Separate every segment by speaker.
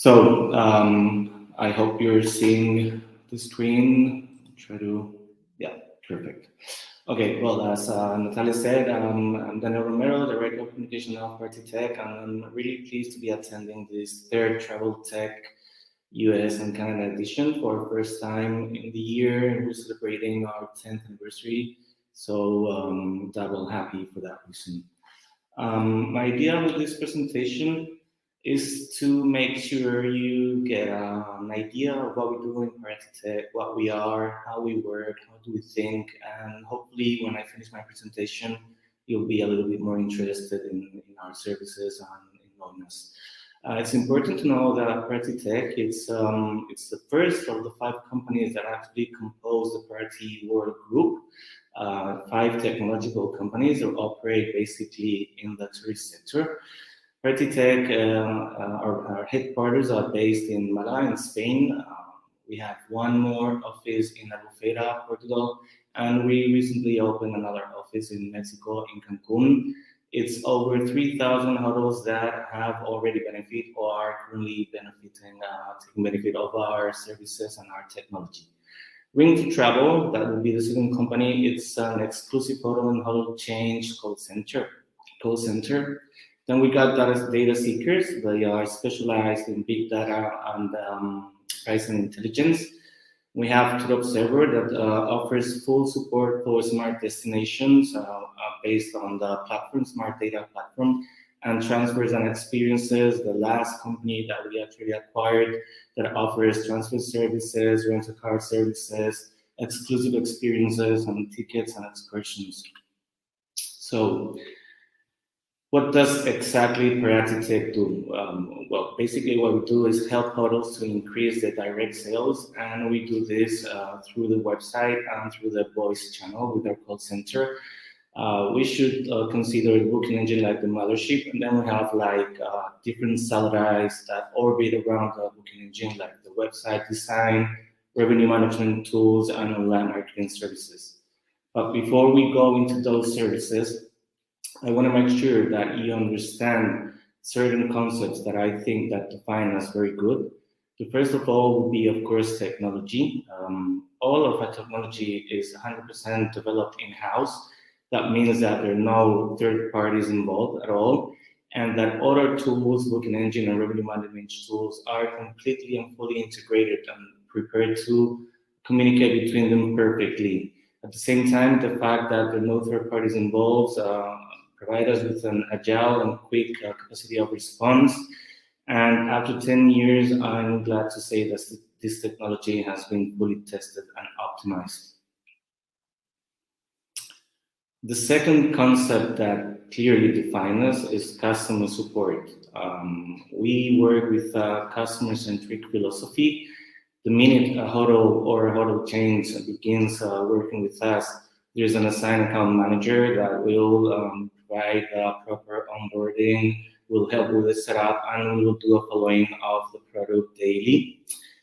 Speaker 1: So I hope you're seeing the screen. Try to, yeah, perfect. Okay, well, as Natalia said, I'm Daniel Romero, Director of Communication of Paraty Tech, and I'm really pleased to be attending this third Travel Tech US and Canada edition for the first time in the year. We're celebrating our 10th anniversary, so double happy for that reason. My idea with this presentation is to make sure you get an idea of what we do in Paraty Tech, what we are, how we work, how do we think, and hopefully when I finish my presentation, you'll be a little bit more interested in our services and in knowing us. It's important to know that Paraty Tech, it's the first of the 5 companies that actually compose the Paraty World Group. 5 technological companies that operate basically in the tourist sector. Paraty Tech, our headquarters are based in Malaga in Spain. We have one more office in Albufeira, Portugal, and we recently opened another office in Mexico, in Cancun. It's over 3,000 hotels that have already benefit or are currently taking benefit of our services and our technology. Ring to Travel, that will be the second company. It's an exclusive hotel and hotel change call center. Then we got data seekers. They are specialized in big data and price and intelligence. We have Tour Observer that offers full support for smart destinations based on the platform, smart data platform, and transfers and experiences. The last company that we actually acquired that offers transfer services, rental car services, exclusive experiences, and tickets and excursions. So, what does exactly Paraty Tech do? Well, basically what we do is help hotels to increase their direct sales, and we do this through the website and through the voice channel with our call center. We should consider the booking engine like the mothership, and then we have like different satellites that orbit around the booking engine, like the website design, revenue management tools, and online marketing services. But before we go into those services, I want to make sure that you understand certain concepts that I think that define us very good. The first of all would be, of course, technology. All of our technology is 100% developed in-house. That means that there are no third parties involved at all, and that other tools, booking engine and revenue management tools, are completely and fully integrated and prepared to communicate between them perfectly. At the same time, the fact that there are no third parties involved provide us with an agile and quick capacity of response. And after 10 years, I'm glad to say that this technology has been fully tested and optimized. The second concept that clearly defines us is customer support. We work with a customer-centric philosophy. The minute a hotel or a hotel chain begins working with us, there's an assigned account manager that will provide proper onboarding, will help with the setup, and we will do a following of the product daily.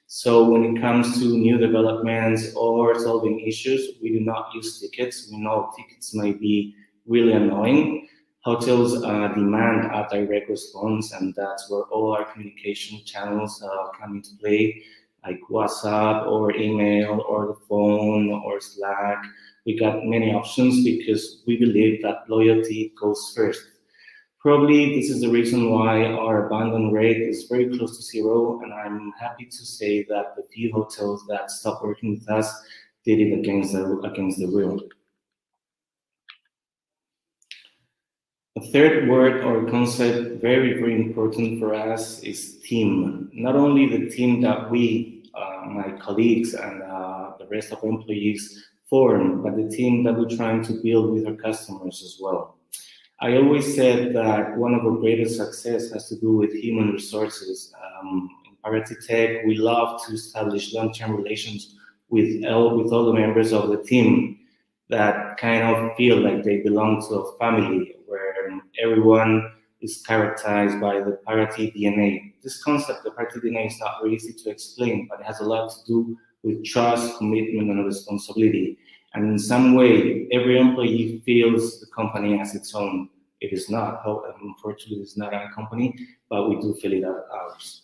Speaker 1: So when it comes to new developments or solving issues, we do not use tickets. We know tickets may be really annoying. Hotels demand a direct response, and that's where all our communication channels come into play, like WhatsApp or email or the phone or Slack. We got many options because we believe that loyalty goes first. Probably this is the reason why our abandon rate is very close to 0, and I'm happy to say that the few hotels that stopped working with us did it against the will. A third word or concept very, very important for us is team. Not only the team that we, my colleagues and the rest of our employees form, but the team that we're trying to build with our customers as well. I always said that one of our greatest success has to do with human resources. In Paraty Tech, we love to establish long-term relations with all the members of the team that kind of feel like they belong to a family, where everyone is characterized by the Paraty DNA. This concept, the Paraty DNA, is not very easy to explain, but it has a lot to do with trust, commitment, and responsibility. And in some way, every employee feels the company as its own. It is not, unfortunately, it's not our company, but we do feel it as ours.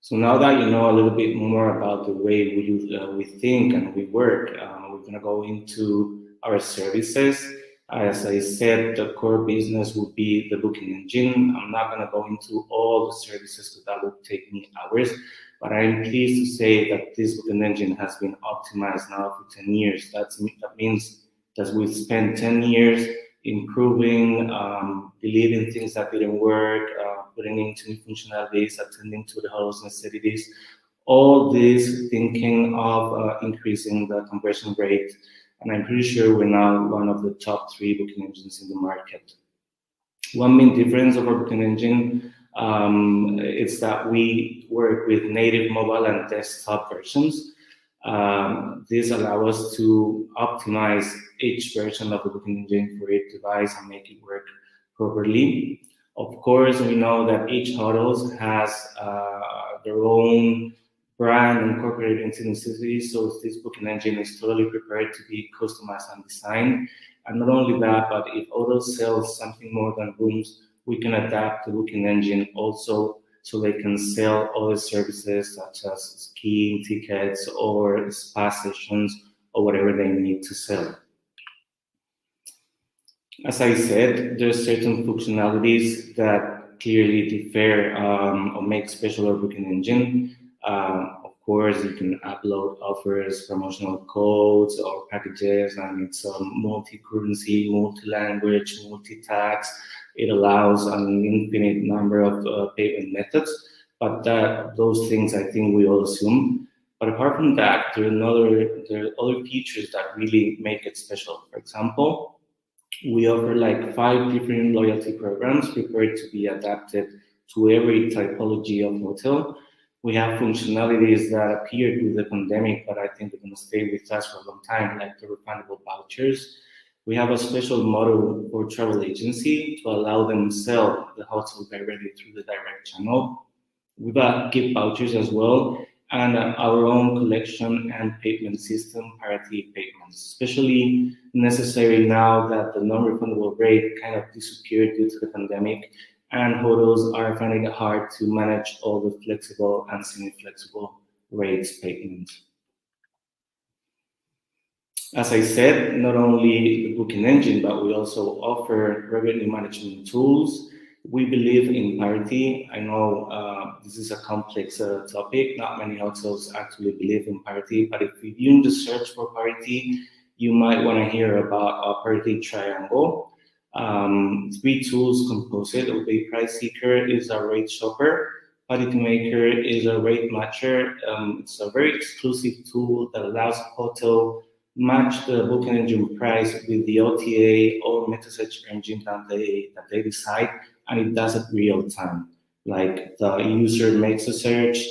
Speaker 1: So now that you know a little bit more about the way we think and we work, we're going to go into our services. As I said, the core business would be the booking engine. I'm not going to go into all the services because that would take me hours, but I'm pleased to say that this booking engine has been optimized now for 10 years. That means that we've spent 10 years improving, deleting things that didn't work, putting into new functionalities, attending to the host necessities, all this thinking of increasing the conversion rate. And I'm pretty sure we're now one of the top 3 booking engines in the market. One main difference of our booking engine is that we work with native mobile and desktop versions. This allows us to optimize each version of the booking engine for each device and make it work properly. Of course, we know that each hotel has their own brand and corporate identity, so this booking engine is totally prepared to be customized and designed. And not only that, but if hotel sells something more than rooms, we can adapt the booking engine also so they can sell other services such as skiing tickets or spa sessions or whatever they need to sell. As I said, there are certain functionalities that clearly differ or make special our booking engine. Of course, you can upload offers, promotional codes or packages, and it's multi-currency, multi-language, multi-tax. It allows an infinite number of payment methods, but those things I think we all assume. But apart from that, there are other features that really make it special. For example, we offer like 5 different loyalty programs prepared to be adapted to every typology of hotel. We have functionalities that appeared with the pandemic, but I think they're going to stay with us for a long time, like the refundable vouchers. We have a special model for travel agency to allow them to sell the hotel directly through the direct channel. We've got gift vouchers as well, and our own collection and payment system, Paraty payments, especially necessary now that the non-refundable rate kind of disappeared due to the pandemic, and hotels are finding it hard to manage all the flexible and semi-flexible rates payments. As I said, not only the booking engine, but we also offer revenue management tools. We believe in Paraty. I know this is a complex topic. Not many hotels actually believe in Paraty, but if you just search for Paraty, you might want to hear about a Paraty triangle. 3 tools compose it. The Price Seeker is a rate shopper. Paraty Maker is a rate matcher. It's a very exclusive tool that allows hotel match the booking engine price with the OTA or meta search engine that they decide, and it does it real time. Like the user makes a search,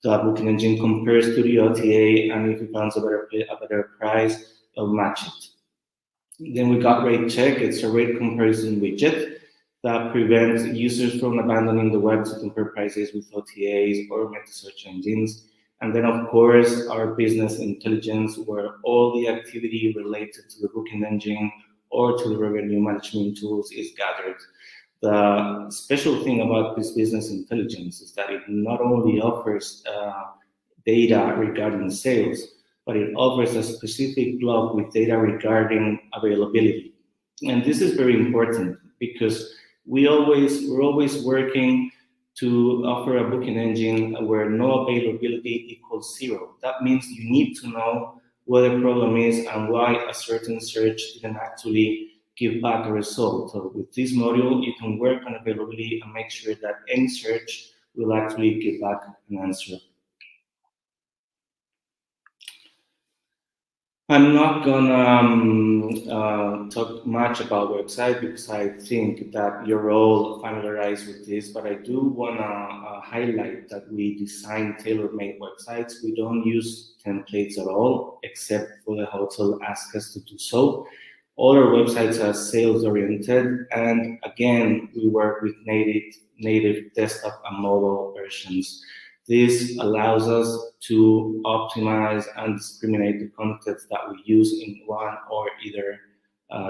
Speaker 1: the booking engine compares to the OTA, and if it finds a better price, it'll match it. Then we got Rate Check. It's a rate comparison widget that prevents users from abandoning the web to compare prices with OTAs or meta search engines. And then, of course, our business intelligence, where all the activity related to the booking engine or to the revenue management tools is gathered. The special thing about this business intelligence is that it not only offers data regarding sales, but it offers a specific block with data regarding availability. And this is very important because we're always working to offer a booking engine where no availability equals 0. That means you need to know what the problem is and why a certain search didn't actually give back a result. So with this module, you can work on availability and make sure that any search will actually give back an answer. I'm not gonna talk much about website because I think that you're all familiarized with this, but I do wanna highlight that we design tailor-made websites. We don't use templates at all, except for the hotel ask us to do so. All our websites are sales-oriented, and again, we work with native desktop and mobile versions. This allows us to optimize and discriminate the content that we use in one or either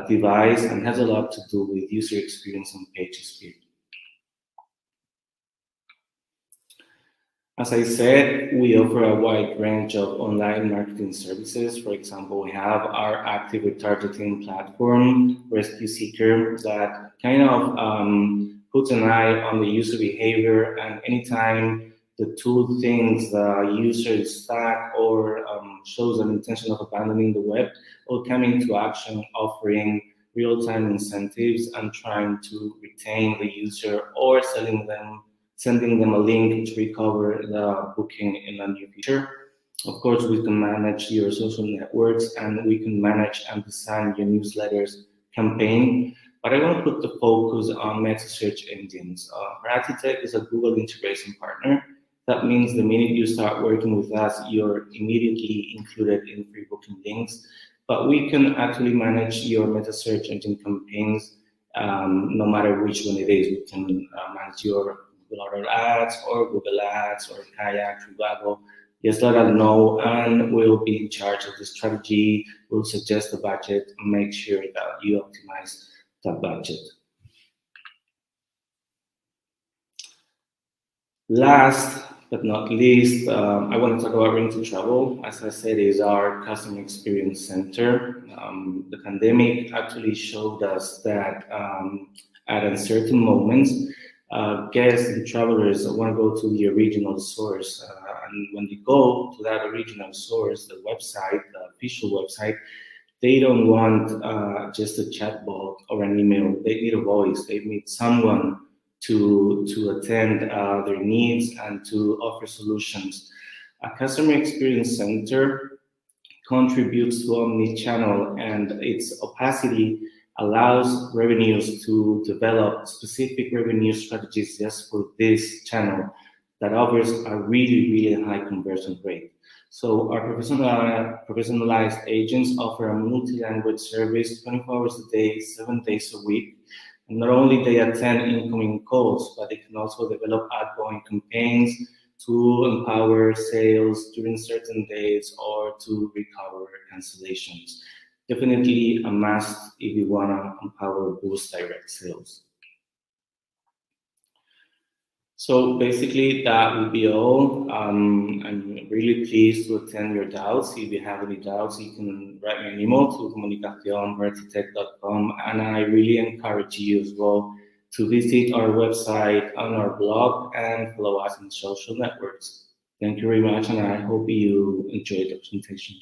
Speaker 1: device, and has a lot to do with user experience and page speed. As I said, we offer a wide range of online marketing services. For example, we have our active retargeting platform, Rescue Seeker, that kind of puts an eye on the user behavior, and anytime the tool thinks the user is stuck or shows an intention of abandoning the web, will come into action offering real-time incentives and trying to retain the user or sending them a link to recover the booking in the near future. Of course, we can manage your social networks and we can manage and design your newsletters campaign. But I want to put the focus on meta search engines. Paraty is a Google integration partner. That means the minute you start working with us, you're immediately included in free booking links. But we can actually manage your meta search engine campaigns no matter which one it is. We can manage your Google Ads or Google Ads or Kayak, Trivago. Just let us know and we'll be in charge of the strategy. We'll suggest the budget and make sure that you optimize that budget. Last but not least, I want to talk about Ring to Travel. As I said, is our customer experience center. The pandemic actually showed us that at uncertain moments, guests and travelers want to go to the original source. And when they go to that original source, the website, the official website, they don't want just a chatbot or an email. They need a voice. They need someone to attend their needs and to offer solutions. A customer experience center contributes to omni-channel, and its opacity allows revenues to develop specific revenue strategies just for this channel that offers a really high conversion rate. So our professionalized agents offer a multi-language service 24 hours a day, 7 days a week. And not only they attend incoming calls, but they can also develop outgoing campaigns to empower sales during certain days or to recover cancellations. Definitely a must if you want to empower boost direct sales. So basically that would be all. I'm really pleased to attend your doubts. If you have any doubts, you can write me an email to comunicacion@paratytech.com, and I really encourage you as well to visit our website on our blog and follow us on social networks. Thank you very much, and I hope you enjoyed the presentation.